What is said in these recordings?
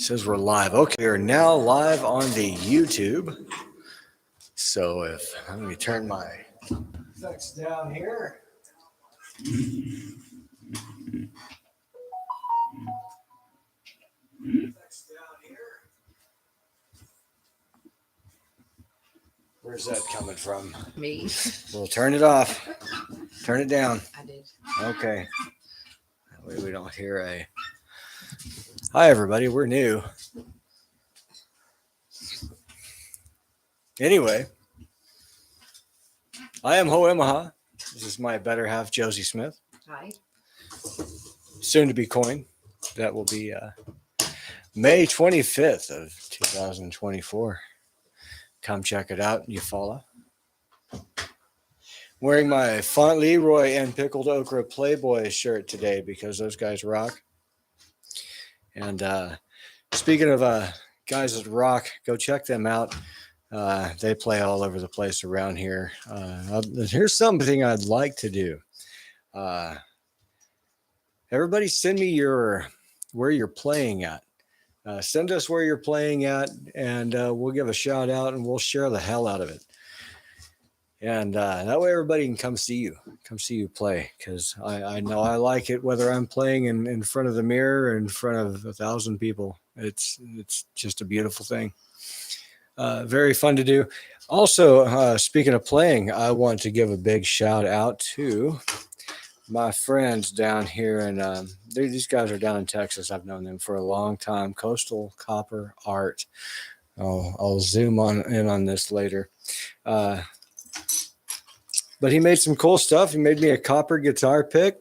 Says we're live. Okay, we're now live on the YouTube. So if let me turn my effects down here. Where's that coming from? Me. We'll turn it off. Turn it down. I did. Okay. That way we don't hear a. Hi everybody, we're new. Anyway, I am Ho Emaha. This is my better half, Josie Smith. Hi. Soon to be coined. That will be May 25th of 2024. Come check it out, Eufaula. Wearing my Font Leroy and Pickled Okra Playboy shirt today because those guys rock. And speaking of guys that rock, go check them out. They play all over the place around here. Here's something I'd like to do. Everybody send me where you're playing at. Send us where you're playing at, and we'll give a shout out, and we'll share the hell out of it. And that way everybody can come see you play, because I know I like it whether I'm playing in front of the mirror or in front of 1,000 people. It's just a beautiful thing. Very fun to do. Also, speaking of playing, I want to give a big shout out to my friends down here, and these guys are down in Texas. I've known them for a long time. Coastal Copper Art. I'll zoom in on this later. But he made some cool stuff. He made me a copper guitar pick.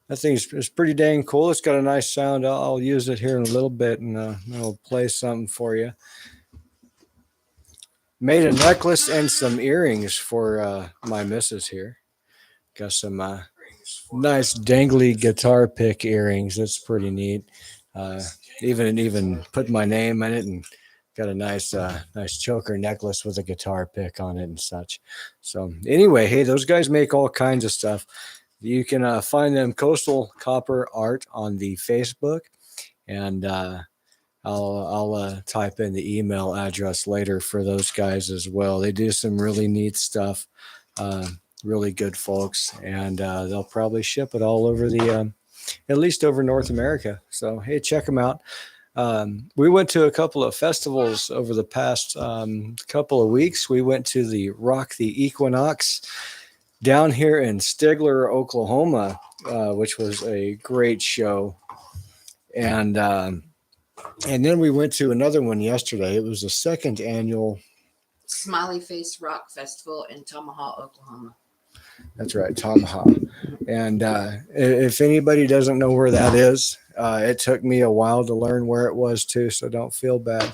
That thing is pretty dang cool. It's got a nice sound. I'll use it here in a little bit, and I'll play something for you. Made a necklace and some earrings for my missus here. Got some nice dangly guitar pick earrings. That's pretty neat. Even put my name in it, and got a nice choker necklace with a guitar pick on it and such. So anyway, hey, those guys make all kinds of stuff. You can find them Coastal Copper Art on the Facebook, and I'll type in the email address later for those guys as well. They do some really neat stuff. Really good folks, and they'll probably ship it all over at least over North America. So hey, check them out. We went to a couple of festivals over the past couple of weeks. We went to the Rock the Equinox down here in Stigler, Oklahoma, which was a great show. And then we went to another one yesterday. It was the second annual Smiley Face Rock Festival in Tomahawk, Oklahoma. That's right, Tomahawk. And if anybody doesn't know where that is, it took me a while to learn where it was too, so don't feel bad.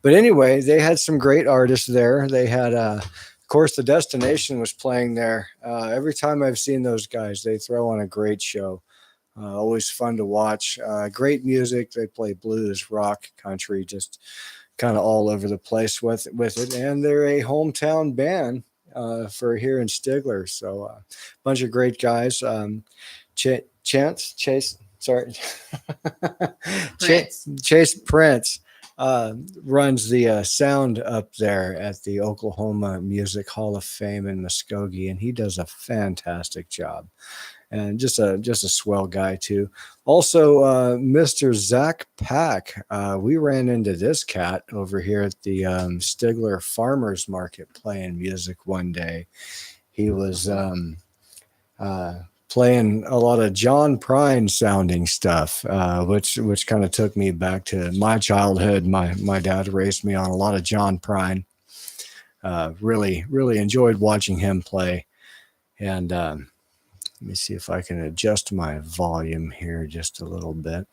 But anyway, they had some great artists there. They had, of course, the Destination was playing there. Every time I've seen those guys, they throw on a great show. Always fun to watch. Great music. They play blues, rock, country, just kind of all over the place with it. And they're a hometown band for here in Stigler. So a bunch of great guys. Chase Prince runs the sound up there at the Oklahoma Music Hall of Fame in Muskogee, and he does a fantastic job. And just a swell guy too. Also, Mr. Zach Pack. We ran into this cat over here at the Stigler Farmers Market playing music one day. He was playing a lot of John Prine sounding stuff, which kind of took me back to my childhood. My dad raised me on a lot of John Prine. Really enjoyed watching him play. And let me see if I can adjust my volume here just a little bit.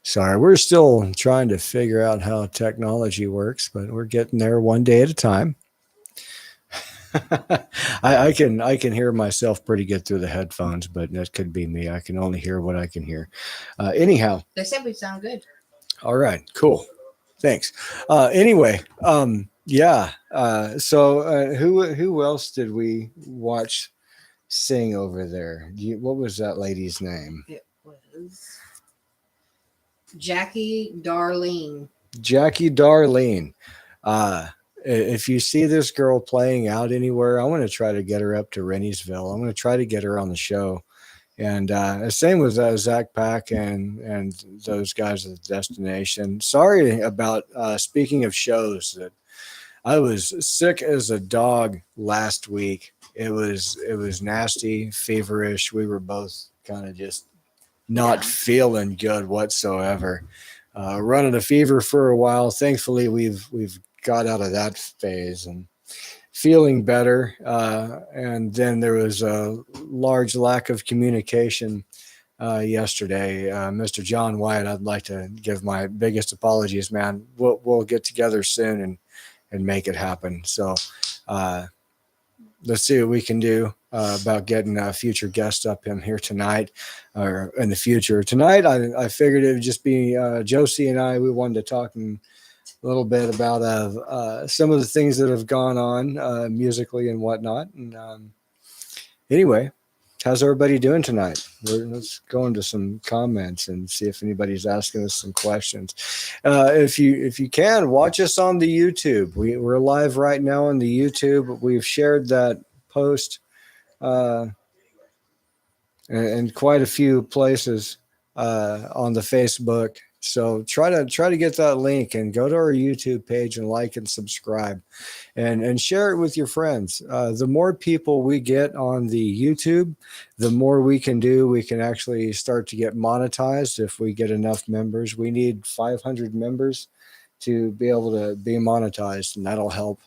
Sorry, we're still trying to figure out how technology works, but we're getting there one day at a time. I can hear myself pretty good through the headphones, but that could be me. I can only hear what I can hear. Anyhow. They said we sound good. All right, cool. Thanks. Anyway, yeah. So who else did we watch sing over there? What was that lady's name? It was Jackie Darlene. Jackie Darlene. Uh, if you see this girl playing out anywhere, I want to try to get her up to Renniesville. I'm going to try to get her on the show. And same with Zach Pack and those guys at the destination. Sorry about speaking of shows that I was sick as a dog last week. It was nasty, feverish. We were both kind of just not Yeah. feeling good whatsoever. Running a fever for a while. Thankfully, we've got out of that phase and feeling better. And then there was a large lack of communication yesterday. Mr. John White, I'd like to give my biggest apologies, man. We'll get together soon and make it happen. So uh, let's see what we can do about getting a future guest up in here tonight or in the future. Tonight, I figured it would just be Josie and I. We wanted to talk a little bit about some of the things that have gone on musically and whatnot. And anyway, how's everybody doing tonight? Let's go into some comments and see if anybody's asking us some questions. If you can, watch us on the YouTube. We're live right now on the YouTube. We've shared that post uh, in quite a few places on the Facebook. So try to get that link and go to our YouTube page and like and subscribe and share it with your friends. The more people we get on the YouTube, the more we can do. We can actually start to get monetized if we get enough members. We need 500 members to be able to be monetized, and that'll help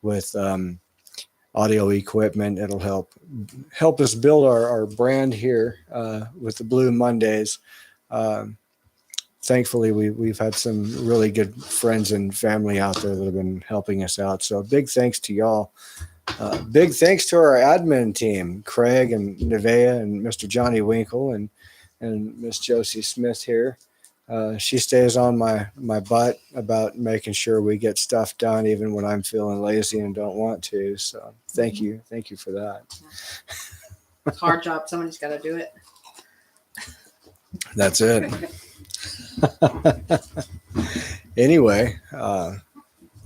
with audio equipment. It'll help us build our brand here with the Blue Mondays. Um, Thankfully we've had some really good friends and family out there that have been helping us out, so big thanks to y'all. Big thanks to our admin team, Craig and Nevea and Mr. Johnny Winkle and Miss Josie Smith here. She stays on my butt about making sure we get stuff done even when I'm feeling lazy and don't want to, so thank you for that. It's a hard job. Somebody's got to do it. That's it. Anyway,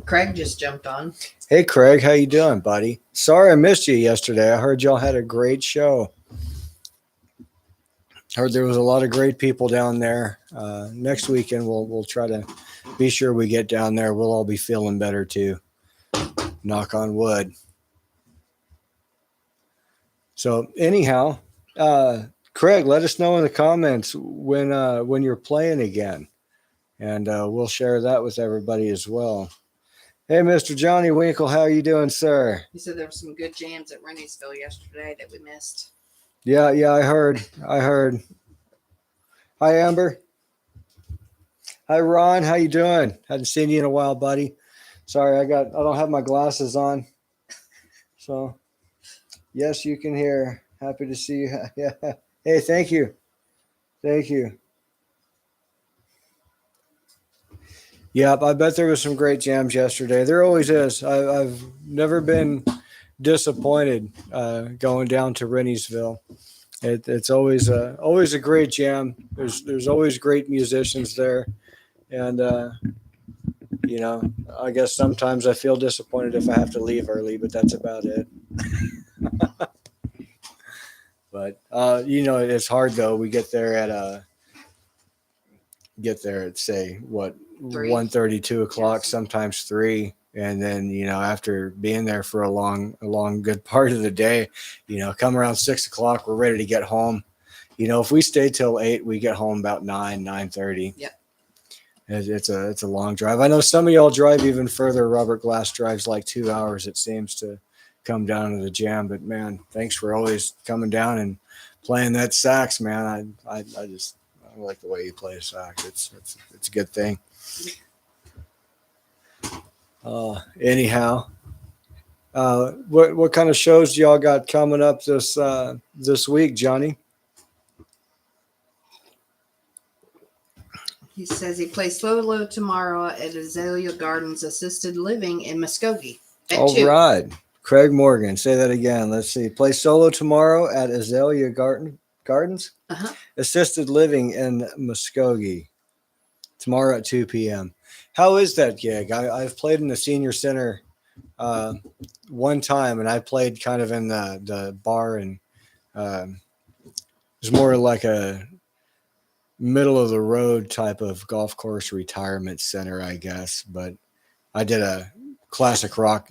Craig just jumped on. hey Craig, how you doing, buddy? Sorry I missed you yesterday. I heard y'all had a great show. Heard there was a lot of great people down there. Next weekend we'll try to be sure we get down there. We'll all be feeling better too. Knock on wood. So anyhow, Craig, let us know in the comments when you're playing again, and we'll share that with everybody as well. Hey, Mr. Johnny Winkle, how you doing, sir? He said there were some good jams at Renniesville yesterday that we missed. Yeah, I heard. Hi, Amber. Hi, Ron. How you doing? Hadn't seen you in a while, buddy. Sorry, I don't have my glasses on. So, yes, you can hear. Happy to see you. Yeah. Hey, thank you. Thank you. Yep, I bet there was some great jams yesterday. There always is. I've never been disappointed going down to Renniesville. It's always a great jam. There's always great musicians there, and I guess sometimes I feel disappointed if I have to leave early, but that's about it. But it's hard though. We get there at say what 1:30, 2 o'clock, Yes. sometimes 3, and then after being there for a long good part of the day, come around 6 o'clock, we're ready to get home. If we stay till 8, we get home about 9:30. Yep. It's a long drive. I know some of y'all drive even further. Robert Glass drives like 2 hours, it seems, to come down to the jam. But man, thanks for always coming down and playing that sax, man. I like the way you play sax. It's a good thing. Anyhow, what kind of shows do y'all got coming up this week, Johnny? He says he plays solo tomorrow at Azalea Gardens Assisted Living in Muskogee. All right. Craig Morgan, say that again. Let's see. Play solo tomorrow at Azalea Gardens Uh-huh. Assisted Living in Muskogee. Tomorrow at 2 p.m. How is that gig? I've played in the senior center uh, one time, and I played kind of in the bar, and it was more like a middle of the road type of golf course retirement center, I guess. But I did a classic rock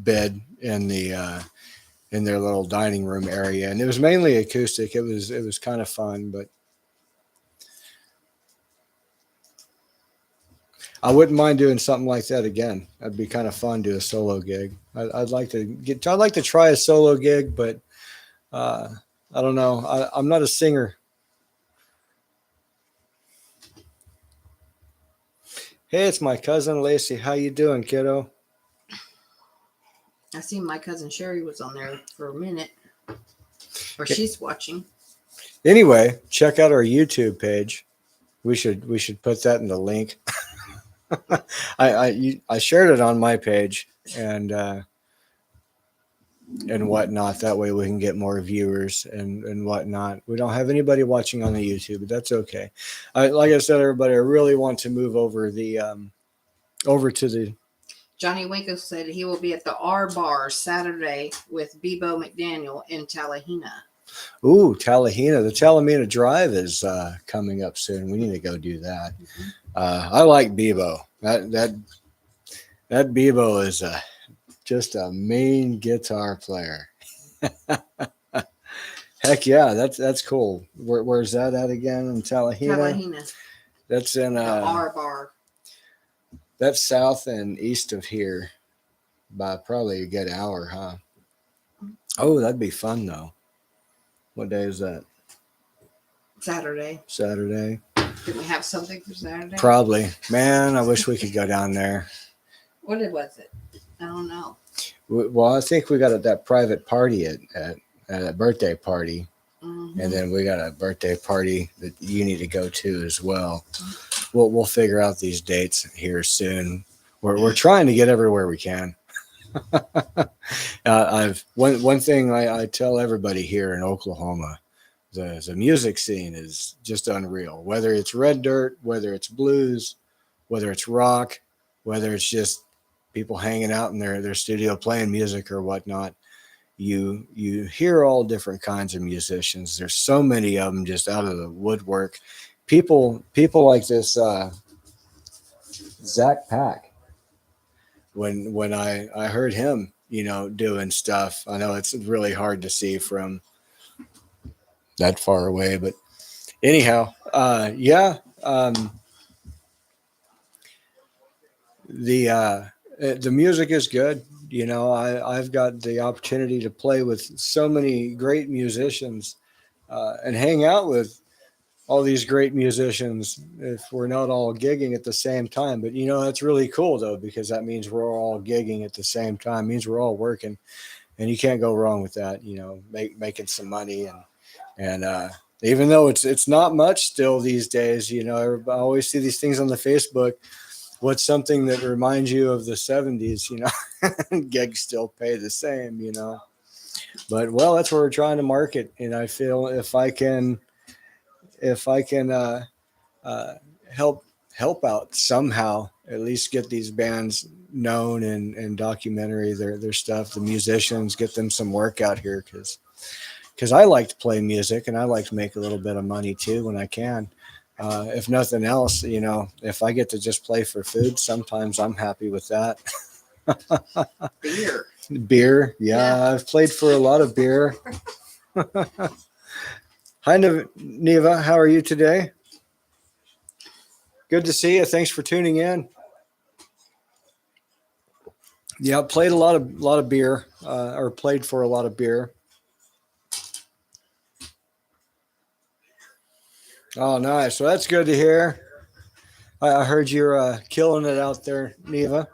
bid in their little dining room area, and it was mainly acoustic. It was kind of fun, but I wouldn't mind doing something like that again. That'd be kind of fun. Do a solo gig. I'd like to get. I'd like to try a solo gig, but uh, I don't know. I'm not a singer. Hey, it's my cousin Lacey. How you doing, kiddo? I see my cousin Sherry was on there for a minute, or she's watching. Anyway, check out our YouTube page. We should put that in the link. I shared it on my page and whatnot. That way we can get more viewers and whatnot. We don't have anybody watching on the YouTube, but that's okay. Like I said, everybody, I really want to move over to the. Johnny Waco said he will be at the R Bar Saturday with Bebo McDaniel in Tallahena. Ooh, Tallahena. The Tallahena Drive is coming up soon. We need to go do that. Mm-hmm. I like Bebo. That Bebo is just a main guitar player. Heck yeah, that's cool. Where's that at again in Tallahena? Tallahena. That's in The R Bar. That's south and east of here by probably a good hour, huh? Oh, that'd be fun though. What day is that? Saturday. Saturday. Did we have something for Saturday? Probably. Man, I wish we could go down there. What was it? I don't know. Well, I think we got that private party at a birthday party, Mm-hmm. and then we got a birthday party that you need to go to as well. We'll figure out these dates here soon. We're trying to get everywhere we can. I've one thing I tell everybody here in Oklahoma, the music scene is just unreal. Whether it's red dirt, whether it's blues, whether it's rock, whether it's just people hanging out in their studio playing music or whatnot, you hear all different kinds of musicians. There's so many of them just out of the woodwork. People like this Zach Pack. When I heard him, doing stuff, I know it's really hard to see from that far away, but anyhow, yeah, the music is good. I've got the opportunity to play with so many great musicians and hang out with all these great musicians if we're not all gigging at the same time. But that's really cool though, because that means we're all gigging at the same time. It means we're all working, and you can't go wrong with that. Making some money and even though it's not much still these days. I always see these things on the Facebook. What's something that reminds you of the 70s? Gigs still pay the same. But well, that's what we're trying to market, and I feel if I can uh, help out somehow, at least get these bands known and documentary their stuff, the musicians, get them some work out here, because I like to play music and I like to make a little bit of money too when I can. If nothing else, if I get to just play for food, sometimes I'm happy with that. Beer, yeah, I've played for a lot of beer. Hi, Neva. How are you today? Good to see you. Thanks for tuning in. Yeah, played a lot of beer, or played for a lot of beer. Oh, nice. Well, that's good to hear. I heard you're killing it out there, Neva.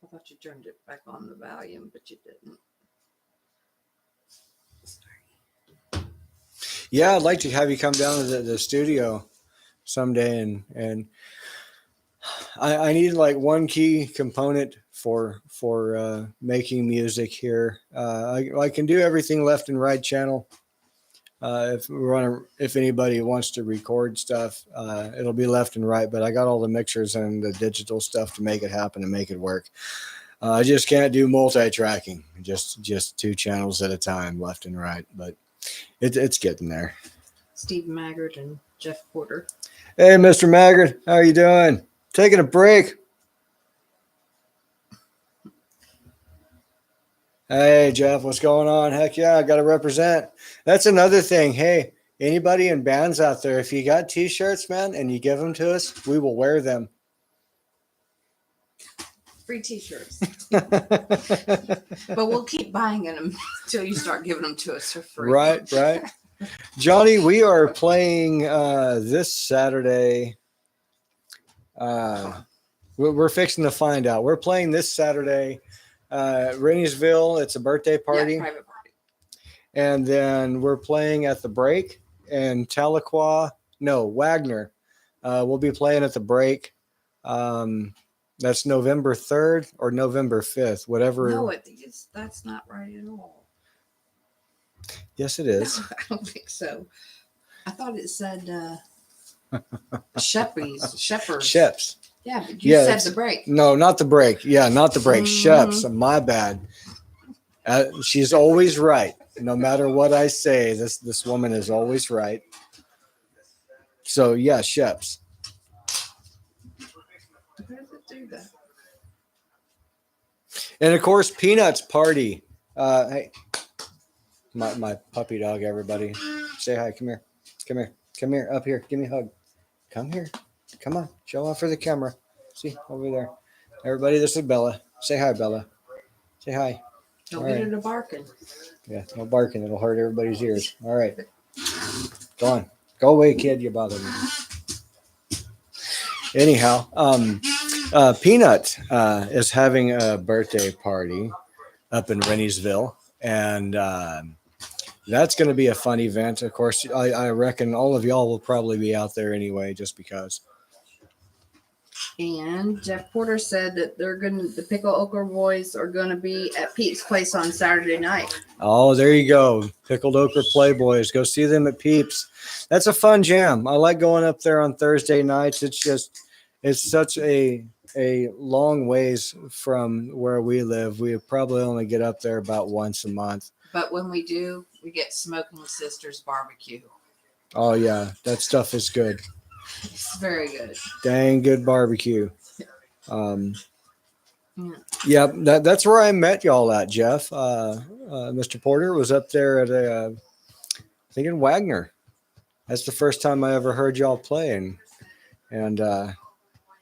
I thought you turned it back on the volume, but you didn't. Yeah, I'd like to have you come down to the studio someday, and I need like one key component for making music here. I can do everything left and right channel. if anybody wants to record stuff, it'll be left and right. But I got all the mixers and the digital stuff to make it happen and make it work. I just can't do multi-tracking, just two channels at a time, left and right. But it's getting there. Steve Maggard and Jeff Porter. Hey, Mr. Maggard, how are you doing? Taking a break. Hey, Jeff, what's going on? Heck yeah, I got to represent. That's another thing. Hey, anybody in bands out there, if you got T-shirts, man, and you give them to us, we will wear them. Free T-shirts. But we'll keep buying them until you start giving them to us for free. Right. Johnny, we are playing this Saturday. We're fixing to find out. We're playing this Saturday. Renniesville, it's a birthday party. Yeah, private party. And then we're playing at the Break in Wagner. We'll be playing at the Break. That's November 3rd or November 5th, whatever. No, that's not right at all. Yes, it is. No, I don't think so. I thought it said Shepherds. Sheps. Yeah, but you said the Break. No, not the Break. Yeah, not the Break. Sheps. My bad. She's always right. No matter what I say, this woman is always right. So yeah, Sheps. How does it do that? And of course, Peanuts party. Hey, my puppy dog. Everybody, say hi. Come here. Up here. Give me a hug. Come here. Come on. Show off for the camera. See over there. Everybody, this is Bella. Say hi, Bella. Say hi. Don't get her to barking. Yeah, no barking. It'll hurt everybody's ears. All right. Go on. Go away, kid. You bother me. Anyhow, Peanut is having a birthday party up in Renniesville, and that's going to be a fun event. Of course, I reckon all of y'all will probably be out there anyway, just because. And Jeff Porter said that the Pickle Ochre Boys are gonna be at Pete's place on Saturday night. Oh, there you go. Pickled Ochre Playboys. Go see them at Peeps. That's a fun jam. I like going up there on Thursday nights. It's such a long ways from where we live. We probably only get up there about once a month. But when we do, we get Smoking Sisters barbecue. Oh yeah, that stuff is good. It's very good. Dang good barbecue. Yeah, that's where I met y'all at, Jeff. Mr. Porter was up there at I think in Wagner. That's the first time I ever heard y'all play, and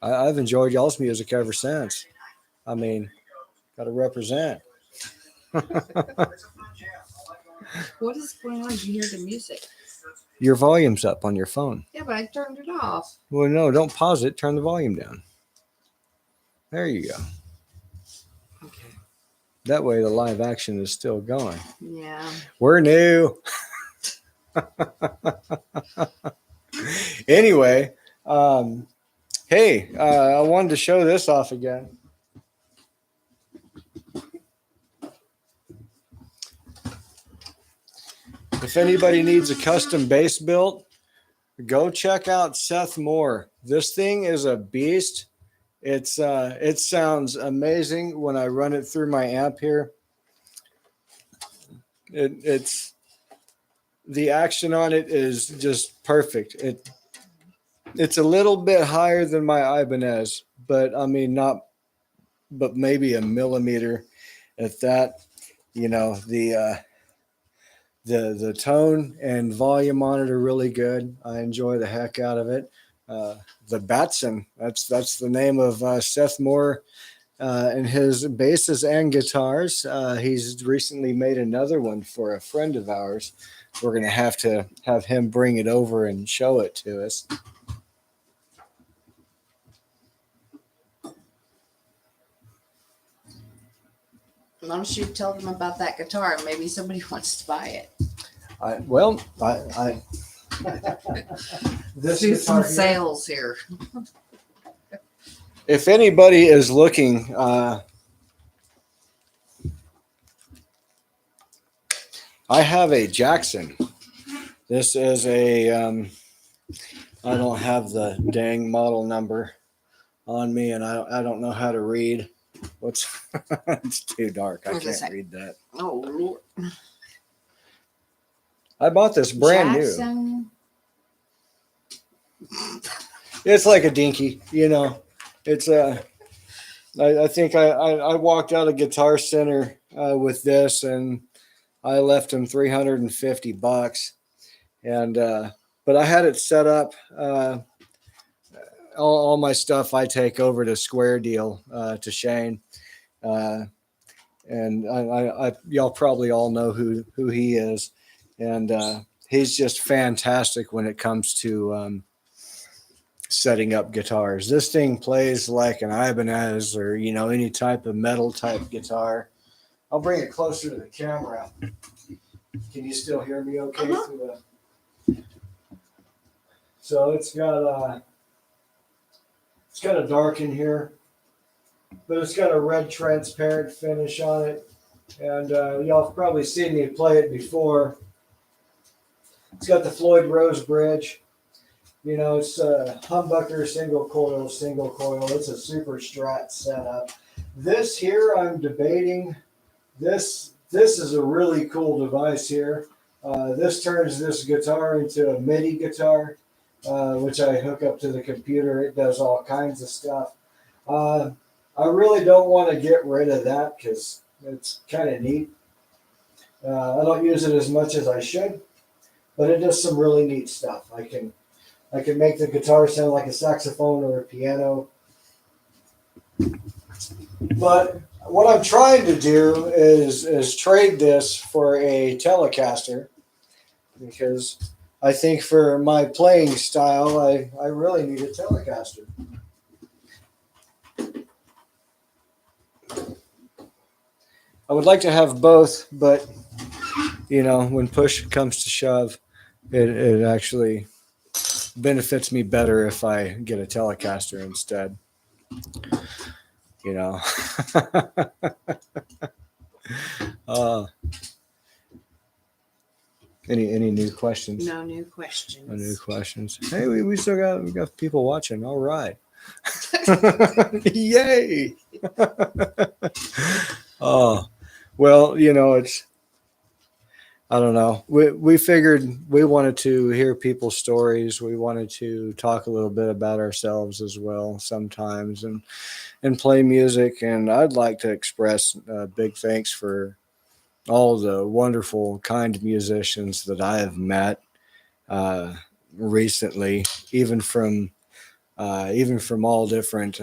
I've enjoyed y'all's music ever since. I mean, got to represent. What is going on? Did you hear the music? Your volume's up on your phone. Yeah, but I turned it off. Well, no, don't pause it. Turn the volume down. There you go. Okay. That way the live action is still going. Yeah. We're new. Anyway, hey, I wanted to show this off again. If anybody needs a custom bass built, go check out Seth Moore. This thing is a beast. It sounds amazing when I run it through my amp here. It's the action on it is just perfect. It's a little bit higher than my Ibanez, but I mean but maybe a millimeter at that. You know, the tone and volume on it are really good. I enjoy the heck out of it. The Batson, that's the name of Seth Moore and his basses and guitars. He's recently made another one for a friend of ours. We're going to have him bring it over and show it to us. Why don't you tell them about that guitar? Maybe somebody wants to buy it. This do some guitar here, sales here. if anybody is looking, I have a Jackson This is a I don't have the dang model number on me, and I don't know how to read. What's it's too dark. I What does it can't say? read that. Oh Lord. I bought this brand new. Jackson. It's like a dinky, you know. It's I think I walked out of Guitar Center with this, and I left him $350, and but I had it set up. All my stuff I take over to Square Deal to Shane, uh, and y'all probably all know who he is, and he's just fantastic when it comes to setting up guitars. This thing plays like an Ibanez or any type of metal type guitar. I'll bring it closer to the camera. Can you still hear me okay? Uh-huh. So it's got a dark in here, but it's got a red transparent finish on it, and y'all have probably seen me play it before. It's got the Floyd Rose bridge. It's a humbucker single coil. It's a super Strat setup. This here, I'm debating. This is a really cool device here. This turns this guitar into a MIDI guitar, which I hook up to the computer. It does all kinds of stuff. I really don't want to get rid of that because it's kind of neat. I don't use it as much as I should, but it does some really neat stuff. I can make the guitar sound like a saxophone or a piano. But what I'm trying to do is trade this for a Telecaster, because I think for my playing style, I really need a Telecaster. I would like to have both, but when push comes to shove, it actually benefits me better if I get a Telecaster instead. uh, any new questions? No new questions. No new questions. Hey, we still got people watching. All right. Yay. Oh, well, it's, I don't know. We figured we wanted to hear people's stories. We wanted to talk a little bit about ourselves as well sometimes, and play music. And I'd like to express big thanks for all the wonderful, kind musicians that I have met recently, even from all different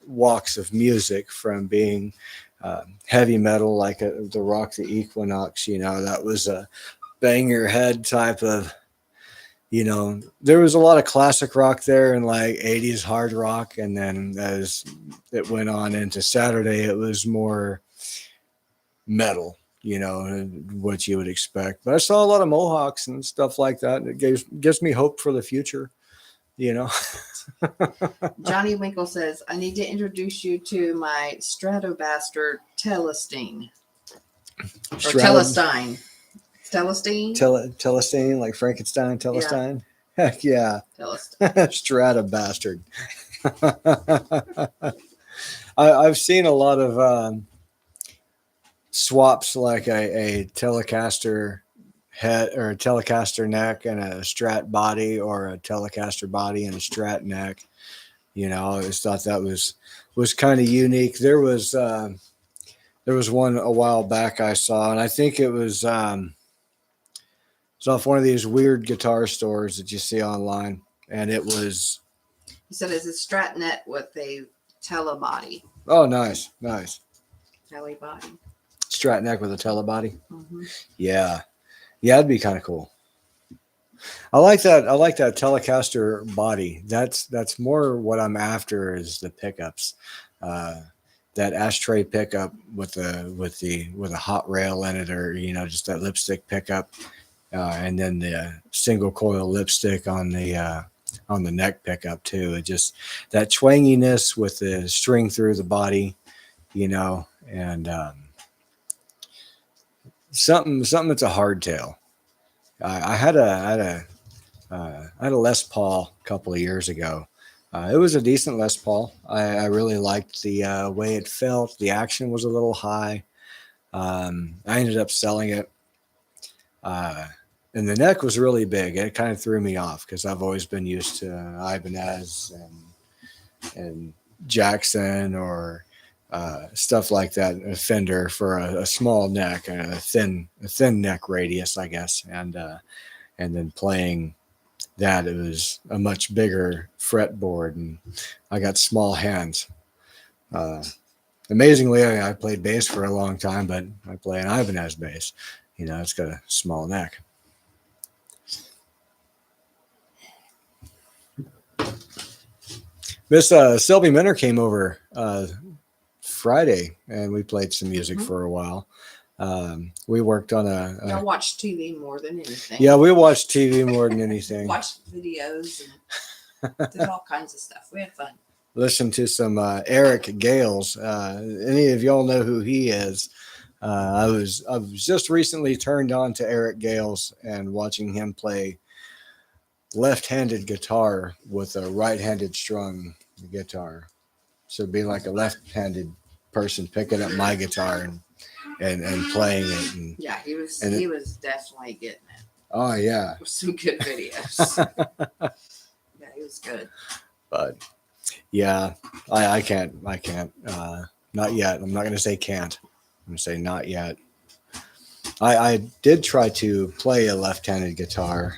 walks of music, from being heavy metal like the Rock the Equinox. That was a bang your head type of. There was a lot of classic rock there and like 80s hard rock, and then as it went on into Saturday, it was more metal, what you would expect. But I saw a lot of Mohawks and stuff like that, and it gives me hope for the future. Johnny Winkle says, I need to introduce you to my Stratocaster Telestein. Or Telestein. Telestein? Telestein, like Frankenstein, Telestein. Yeah. Heck yeah. Telestein. Strata bastard. I've seen a lot of swaps, like a Telecaster head or a Telecaster neck and a Strat body, or a Telecaster body and a Strat neck. I always thought that was kind of unique. There was one a while back I saw, and I think it was off one of these weird guitar stores that you see online, and it was. He said it's a Strat net with a telebody. Oh, nice. Telebody. Strat neck with a telebody. Mm-hmm. Yeah, it'd be kind of cool. I like that Telecaster body. That's more what I'm after, is the pickups. That ashtray pickup with a hot rail in it, or just that lipstick pickup, and then the single coil lipstick on the neck pickup too. It just, that twanginess with the string through the body, and something that's a hardtail. I had a Les Paul a couple of years ago. It was a decent Les Paul. I really liked the way it felt. The action was a little high. I ended up selling it, uh, and the neck was really big. It kind of threw me off because I've always been used to Ibanez and Jackson or stuff like that. A Fender for a small neck, a thin neck radius, I guess, and then playing that it was a much bigger fretboard, and I got small hands. Uh, Amazingly, I played bass for a long time, but I play an Ibanez bass. It's got a small neck. Miss Sylvie Minner came over Friday, and we played some music for a while. We worked on Y'all watch TV more than anything. Yeah, we watched TV more than anything. Watched videos and did all kinds of stuff. We had fun. Listened to some Eric Gales. Any of y'all know who he is? I was just recently turned on to Eric Gales and watching him play left-handed guitar with a right-handed strung guitar. So it'd be like a left-handed person picking up my guitar and playing it. And, yeah, he was definitely getting it. Oh yeah, With some good videos. Yeah, he was good. But yeah, I can't. Not yet. I'm not going to say can't. I'm going to say not yet. I did try to play a left-handed guitar.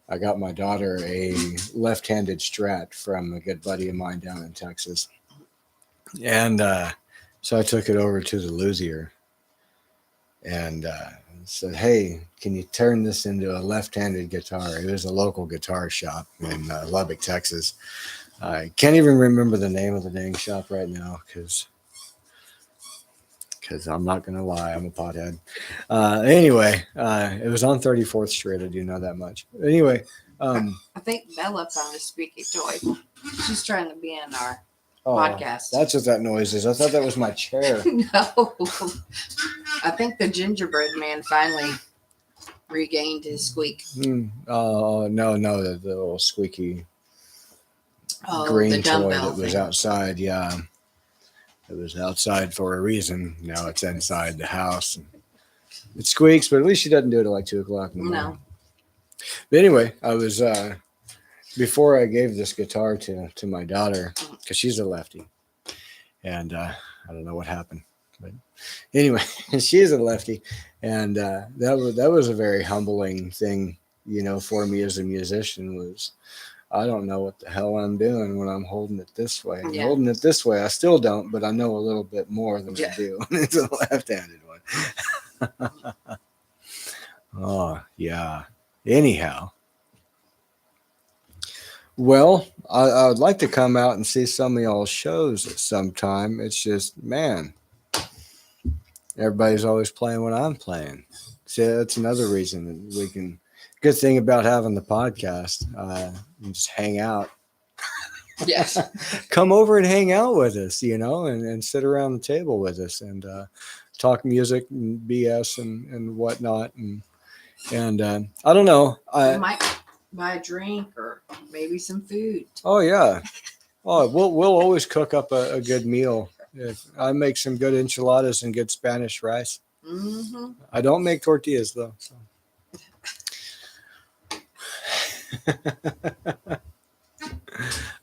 I got my daughter a left-handed Strat from a good buddy of mine down in Texas. And so I took it over to the luthier and said, hey, can you turn this into a left-handed guitar? It was a local guitar shop in Lubbock, Texas. I can't even remember the name of the dang shop right now because I'm not going to lie, I'm a pothead. Anyway, it was on 34th Street. I do know that much. Anyway. I think Bella found a squeaky toy. She's trying to be in our podcast. That's what that noise is. I thought that was my chair. No. I think the gingerbread man finally regained his squeak. Oh, no, the little squeaky green toy that was outside. Yeah. It was outside for a reason. Now it's inside the house. It squeaks, but at least she doesn't do it at like 2 o'clock in the morning. No. But anyway, I was before I gave this guitar to my daughter because she's a lefty, and I don't know what happened, but anyway, she's a lefty, and that was a very humbling thing, for me as a musician. Was I don't know what the hell I'm doing when I'm holding it this way. Yeah. Holding it this way, I still don't, but I know a little bit more than I do when it's a left-handed one. Oh, yeah. Anyhow. Well, I would like to come out and see some of y'all's shows sometime. It's just, man, everybody's always playing when I'm playing. See, that's another reason that we can. Good thing about having the podcast, you just hang out. Yes. Come over and hang out with us, and sit around the table with us and talk music and BS and whatnot. And I don't know. I might buy a drink or maybe some food. Oh, yeah. Oh, we'll always cook up a good meal. If I make some good enchiladas and good Spanish rice. Mm-hmm. I don't make tortillas, though. So.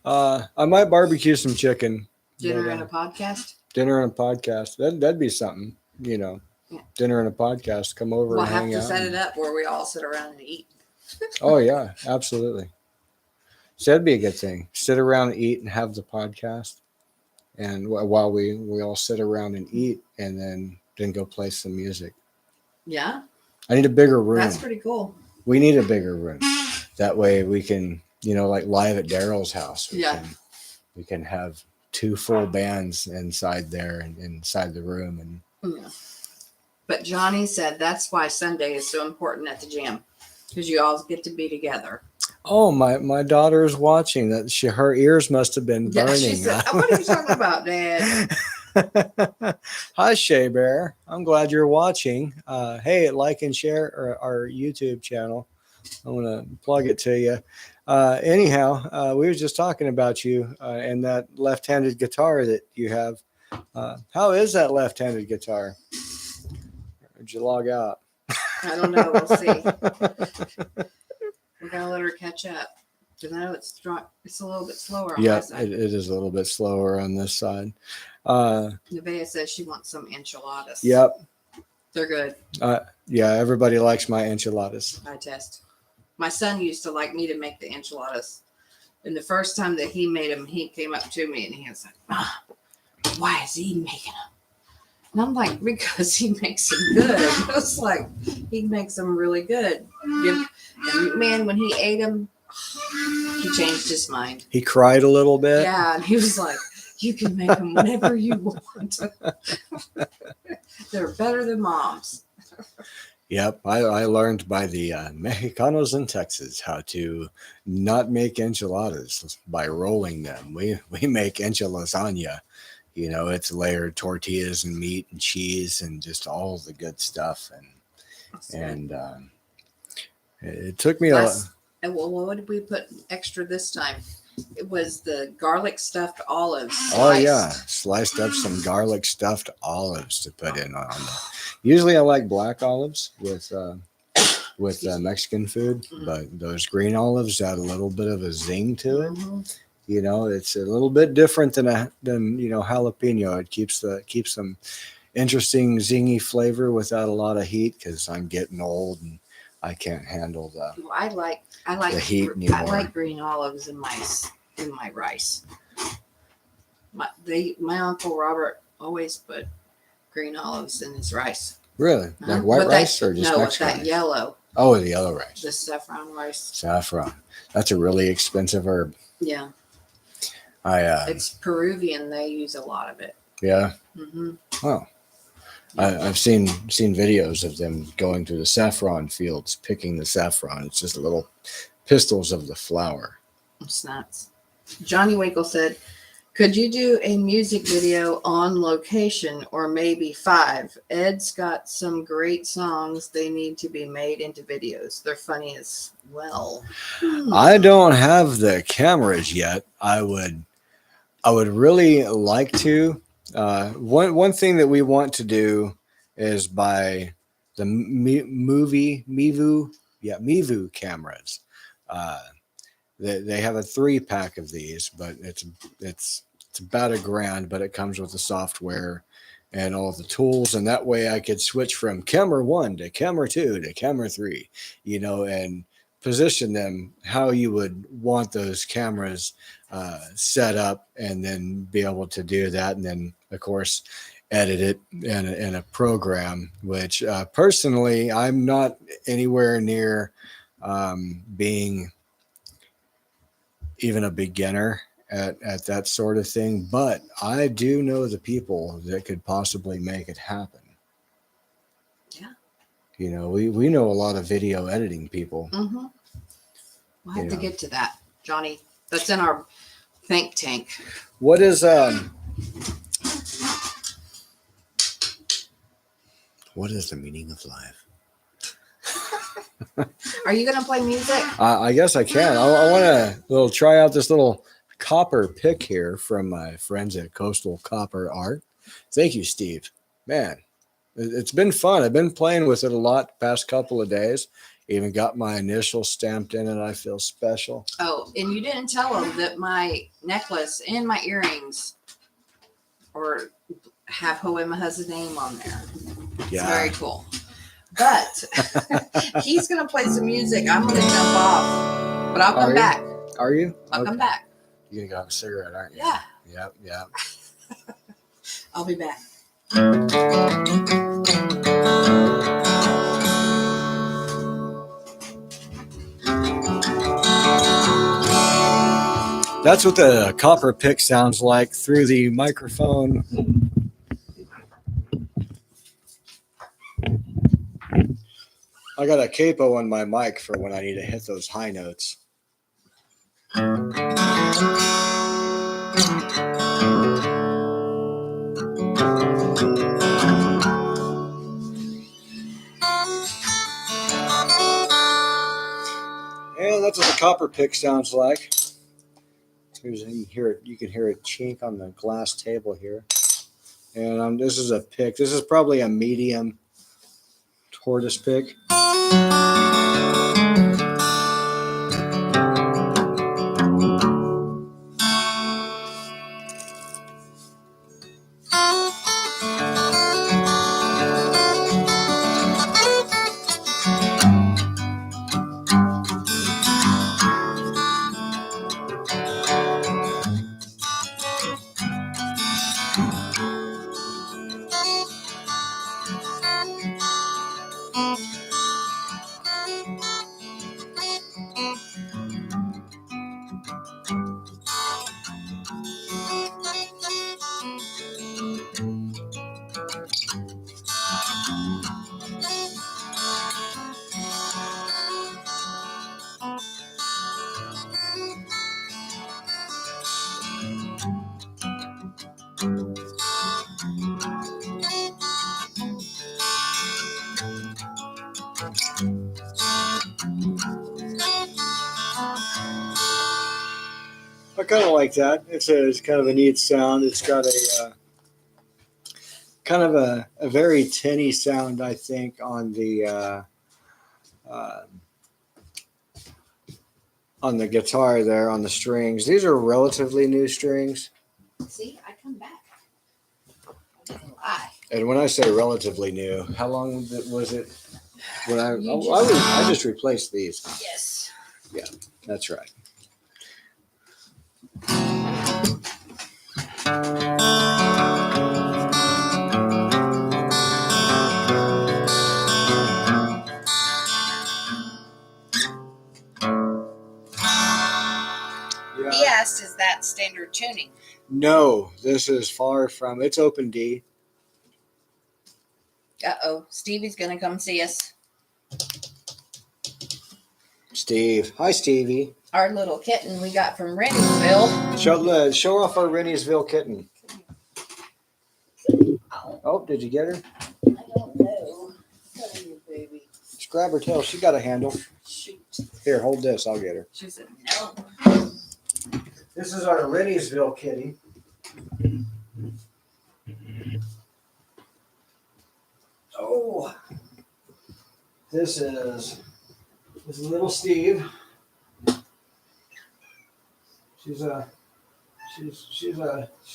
I might barbecue some chicken. Dinner and a podcast? Dinner and a podcast. That'd be something, Yeah. Dinner and a podcast. Come over and hang out. We'll have to set it up where we all sit around and eat. Oh, yeah, absolutely. So that'd be a good thing. Sit around and eat and have the podcast. And while we all sit around and eat and then go play some music. Yeah. I need a bigger room. That's pretty cool. We need a bigger room. That way we can, like live at Daryl's house. We can have 2 full bands inside there and inside the room. And yeah. But Johnny said that's why Sunday is so important at the gym because you all get to be together. Oh, my daughter is watching that. Her ears must have been burning. Yeah, she said, what are you talking about, Dad? Hi, Shea Bear. I'm glad you're watching. Hey, like and share our YouTube channel. I want to plug it to you. Anyhow, we were just talking about you and that left-handed guitar that you have. How is that left-handed guitar? Or did you log out? I don't know. We'll see. We're gonna let her catch up because I know it's strong. It's a little bit slower on my Yep, side. it is a little bit slower on this side. Nevaeh says she wants some enchiladas. Yep. They're good. Yeah, everybody likes my enchiladas. I test. My son used to like me to make the enchiladas. And the first time that he made them, he came up to me and he was like, "Ah, why is he making them?" And I'm like, because he makes them good. I was like, he makes them really good. And man, when he ate them, he changed his mind. He cried a little bit. Yeah, and he was like, you can make them whenever you want. They're better than mom's. Yep, I learned by the Mexicanos in Texas how to not make enchiladas by rolling them. We make enchilasagna. You know, it's layered tortillas and meat and cheese and just all the good stuff. And it took me And well, what did we put extra this time? It was the garlic stuffed olives. Oh yeah, sliced up some garlic stuffed olives to put in on them. Usually I like black olives with Mexican food, but those green olives add a little bit of a zing to it. Mm-hmm. You know, it's a little bit different than jalapeno. It keeps some interesting zingy flavor without a lot of heat because I'm getting old and I can't handle the. Well, I like the heat anymore. I like green olives in my rice. My Uncle Robert always put green olives in his rice. Really? Like white rice or just Mexican with that rice? yellow. Oh, the yellow rice. The saffron rice. Saffron. That's a really expensive herb. Yeah. It's Peruvian. They use a lot of it. Yeah. Mm-hmm. Oh. I've seen videos of them going to the saffron fields, picking the saffron. It's just little pistils of the flower. It's nuts. Johnny Winkle said, could you do a music video on location or maybe 5? Ed's got some great songs. They need to be made into videos. They're funny as well. I don't have the cameras yet. I would really like to. One thing that we want to do is buy the Mivu cameras. They have a 3-pack of these, but it's about $1,000, but it comes with the software and all the tools, and that way I could switch from camera 1 to camera 2 to camera 3, and position them how you would want those cameras set up, and then be able to do that, and then of course edit it in a program, which personally I'm not anywhere near being even a beginner at that sort of thing, but I do know the people that could possibly make it happen. Yeah. We know a lot of video editing people. Mm-hmm. We'll have to get to that, Johnny. That's in our think tank. What is the meaning of life? Are you going to play music? I guess I can. I want to try out this little copper pick here from my friends at Coastal Copper Art. Thank you, Steve. Man, it's been fun. I've been playing with it a lot the past couple of days. Even got my initials stamped in it. I feel special. Oh, and you didn't tell them that my necklace and my earrings have Hoemaha's name on there. Yeah. It's very cool. But he's going to play some music. I'm going to jump off. But I'll come back. Are you? I'll come back. You're going to go have a cigarette, aren't you? Yeah. Yep. I'll be back. That's what the copper pick sounds like through the microphone. I got a capo on my mic for when I need to hit those high notes. And that's what the copper pick sounds like. Here's, you can hear it. You can hear a chink on the glass table here. And this is a pick. This is probably a medium tortoise pick. I kind of like that. It's kind of a neat sound. It's got a kind of a very tinny sound, I think, uh, on the guitar there, on the strings. These are relatively new strings. See, I come back. I didn't lie. And when I say relatively new, how long was it? When I just replaced these. Yes. Yeah, that's right. He asked, is that standard tuning? No, this is far from. It's open D. Uh-oh. Stevie's going to come see us. Steve. Hi, Stevie. Our little kitten we got from Renniesville. Show off our Renniesville kitten. Oh, did you get her? I don't know. Come here, baby. Just grab her tail. She got a handle. Shoot. Here, hold this. I'll get her. She said no. This is our Renniesville kitty. Oh, this is little Steve. She's a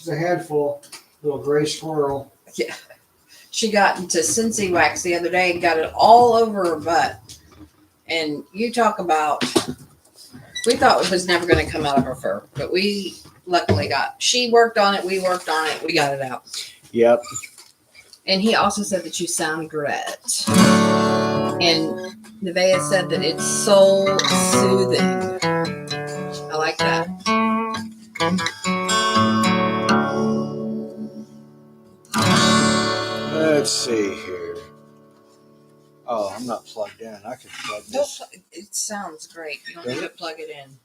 handful, little gray squirrel. Yeah. She got into Scentsy wax the other day and got it all over her butt. And you talk about, we thought it was never going to come out of her fur, but we luckily she worked on it, we worked on it, we got it out. Yep. And he also said that you sound great. And Nevaeh said that it's soul soothing. I like that. Let's see here. Oh, I'm not plugged in. I can plug this. It sounds great. You don't need to plug it in.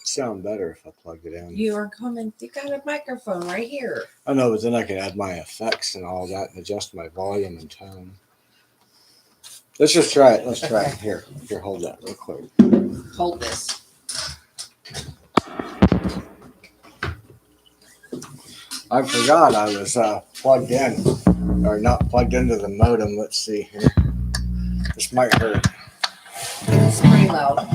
Sound better if I plugged it in. You are coming. You got a microphone right here. I know, but then I can add my effects and all that and adjust my volume and tone. Let's just try it. Let's try it. Here, hold that real quick. Hold this. I forgot I was plugged in, or not plugged into the modem. Let's see here. This might hurt. It's pretty loud.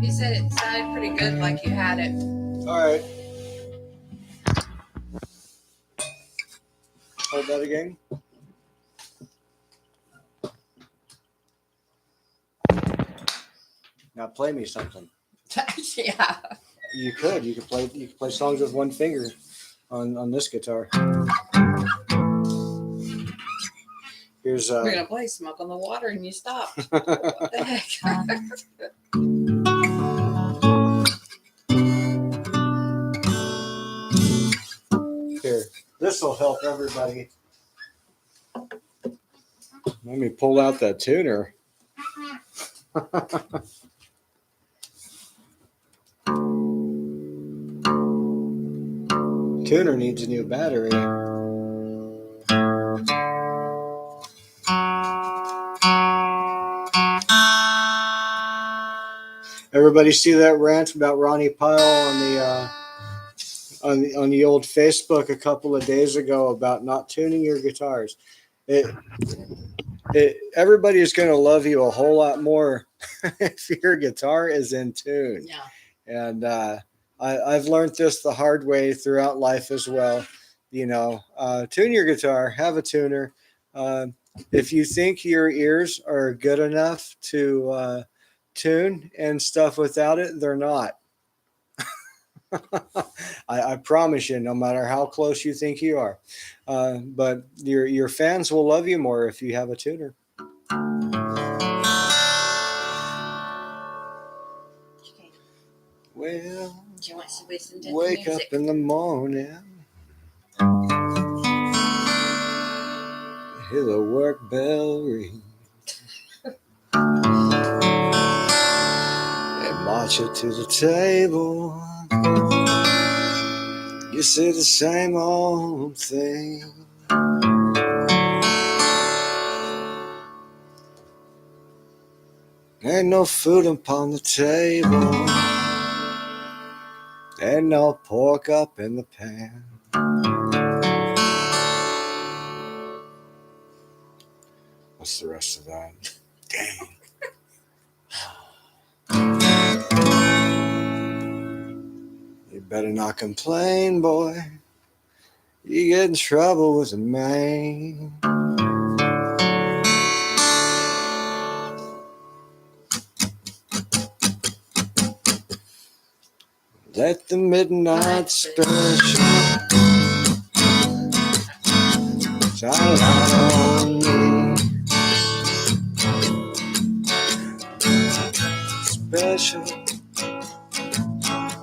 You said it sounded pretty good, like you had it. All right. Hold that again. Now play me something. Yeah. You could play songs with one finger on this guitar. Here, Here's We're gonna play Smoke on the Water, and you stopped. What the heck? here. This will help everybody. Let me pull out that tuner. Tuner needs a new battery. Everybody see that rant about Ronnie Pyle on the old Facebook a couple of days ago about not tuning your guitars? Everybody is going to love you a whole lot more if your guitar is in tune. Yeah. And I've learned this the hard way throughout life as well. You know, tune your guitar, have a tuner. If you think your ears are good enough to tune and stuff without it, they're not. I promise you, no matter how close you think you are. But your fans will love you more if you have a tuner. Okay. Well, Do you want to listen to wake the up music? in the morning, hear the work bell ring, and march you to the table. You say the same old thing. Ain't no food upon the table. Ain't no pork up in the pan. What's the rest of that? Dang. You better not complain, boy. You get in trouble with the man. Let the midnight special shine on me. Special,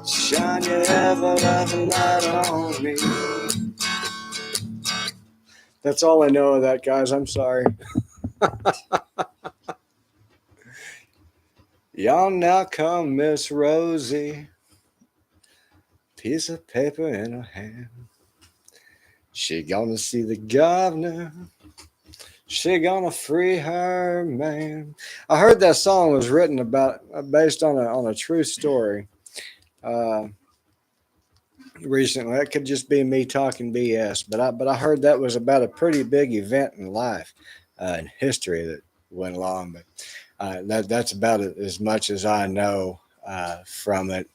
shine your ever-loving light on me. That's all I know of that, guys. I'm sorry. Y'all now come Miss Rosie. Piece of paper in her hand. She gonna see the governor. She gonna free her man. I heard that song was written about based on a true story. Recently, that could just be me talking BS, but I heard that was about a pretty big event in life, in history that went along. But that's about as much as I know from it.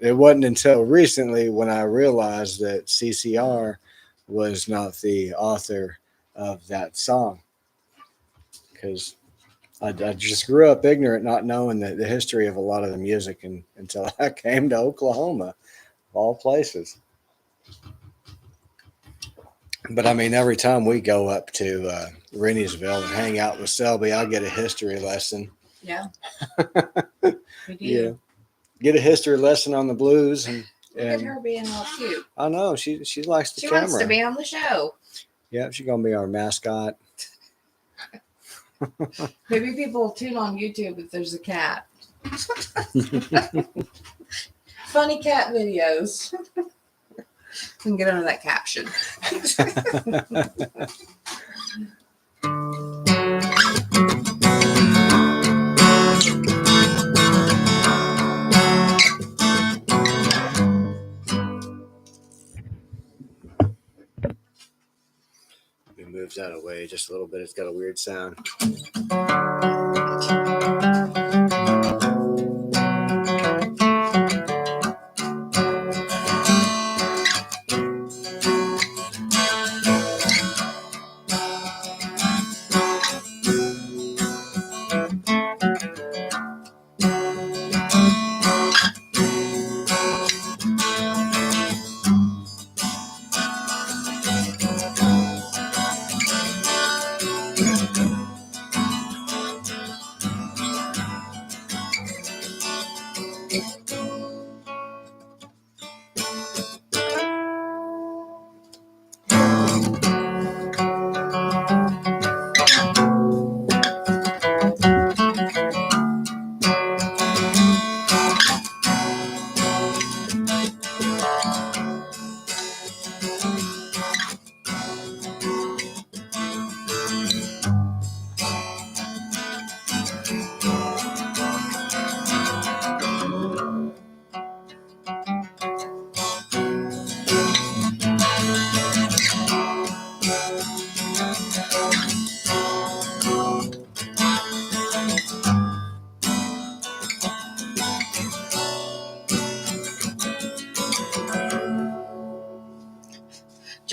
It wasn't until recently when I realized that CCR was not the author of that song, because I just grew up ignorant, not knowing the history of a lot of the music until I came to Oklahoma, of all places. But I mean, every time we go up to Renniesville and hang out with Selby, I get a history lesson. Yeah. We do. Yeah, get a history lesson on the blues, and Look at her being all cute. I know she likes the She camera. wants to be on the show. Yeah, she's gonna be our mascot. Maybe people will tune on YouTube if there's a cat. Funny cat videos. And get under that caption. We move that away just a little bit. It's got a weird sound.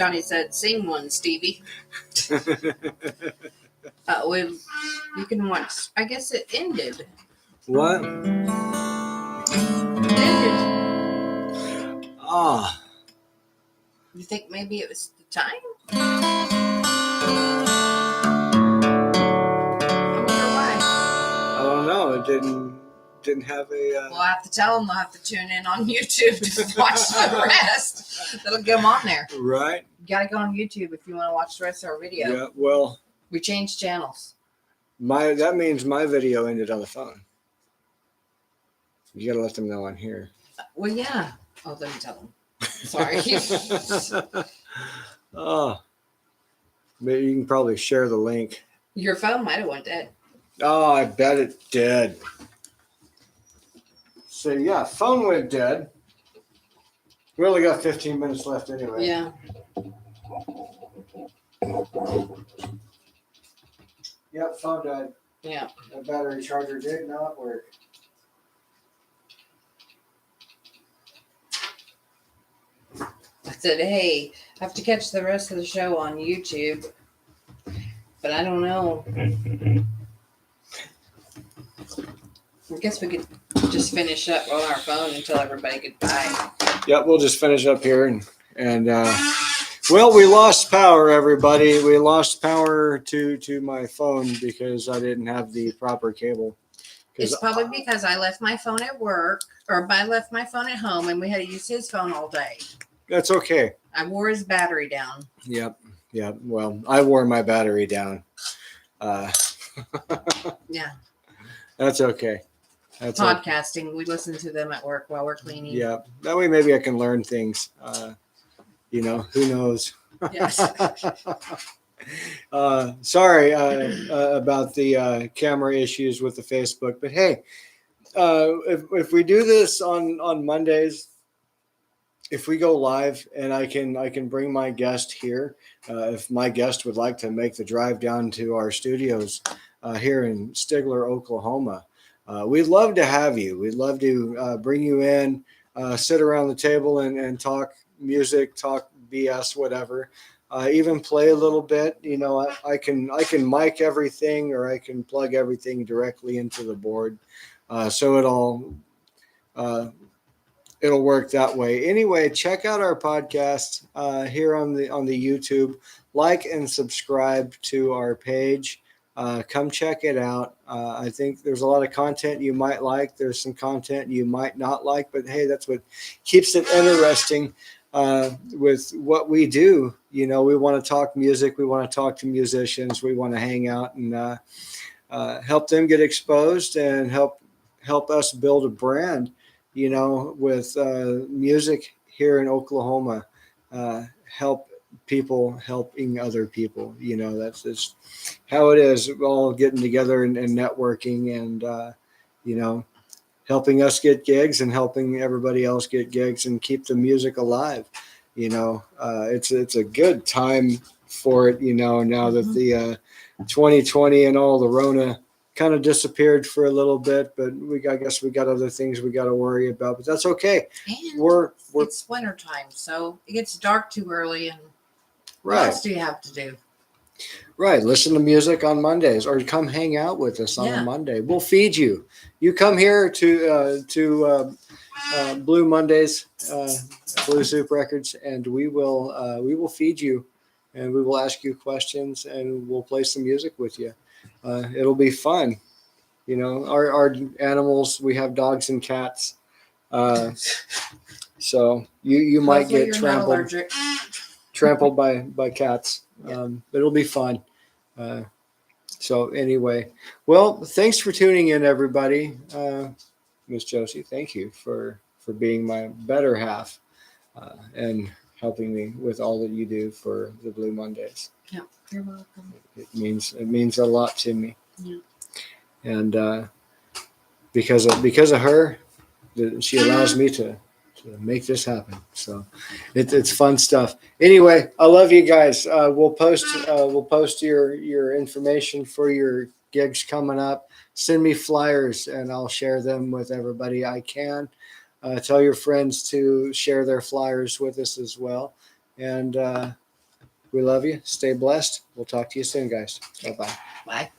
Johnny said, "Sing one, Stevie." You can watch. I guess it ended. What? It ended. Ah. You think maybe it was the time? I wonder why. I don't know. It didn't have a. We'll have to tell them. They'll have to tune in on YouTube to watch the rest. That'll get them on there. Right. You gotta go on YouTube if you want to watch the rest of our video. Yeah. Well, We changed channels. that means my video ended on the phone. You gotta let them know I'm here. Well, yeah. Oh, let me tell them. Sorry. Oh, maybe you can probably share the link. Your phone might have went dead. Oh, I bet it did. So yeah, phone went dead. We only got 15 minutes left anyway. Yeah. Yep, phone died. Yeah. The battery charger did not work. I said, hey, I have to catch the rest of the show on YouTube. But I don't know. I guess we could just finish up on our phone and tell everybody goodbye. Yep, we'll just finish up here and well, we lost power, everybody. We lost power to my phone because I didn't have the proper cable. It's probably because I left my phone at work, or I left my phone at home, and we had to use his phone all day. That's okay. I wore his battery down. Yep. Well, I wore my battery down. Yeah. That's okay. That's Podcasting. We listen to them at work while we're cleaning. Yeah. That way maybe I can learn things. Who knows? Yes. Sorry about the camera issues with the Facebook, but hey, if we do this on Mondays, if we go live and I can bring my guest here, if my guest would like to make the drive down to our studios here in Stigler, Oklahoma, we'd love to have you. We'd love to bring you in, sit around the table and talk music, talk BS, whatever. Even play a little bit. I can mic everything, or I can plug everything directly into the board, so it'll work that way. Anyway, check out our podcast here on the YouTube. Like and subscribe to our page. Come check it out. I think there's a lot of content you might like. There's some content you might not like, but hey, that's what keeps it interesting with what we do. We want to talk music. We want to talk to musicians. We want to hang out and help them get exposed and help us build a brand, with music here in Oklahoma. Help people helping other people. That's just how it is. We're all getting together and networking and, helping us get gigs and helping everybody else get gigs and keep the music alive. It's a good time for it, now that the 2020 and all the Rona kind of disappeared for a little bit, but I guess we got other things we got to worry about, but that's okay. And it's wintertime, so it gets dark too early. And what else do you have to do? Right. Listen to music on Mondays, or come hang out with us on a Monday. We'll feed you. You come here to Blue Mondays, Blue Soup Records, and we will feed you, and we will ask you questions, and we'll play some music with you. It'll be fun. Our animals. We have dogs and cats, so you might get trampled by cats. But it'll be fun. So anyway, well, thanks for tuning in, everybody. Miss Josie, thank you for being my better half and helping me with all that you do for the Blue Mondays. Yeah, you're welcome. It means a lot to me. Yeah. And because of her, she allows me to make this happen. So it's fun stuff. Anyway, I love you guys. We'll post your information for your gigs coming up. Send me flyers and I'll share them with everybody I can. Tell your friends to share their flyers with us as well. And We love you. Stay blessed. We'll talk to you soon, guys. Bye bye. Bye.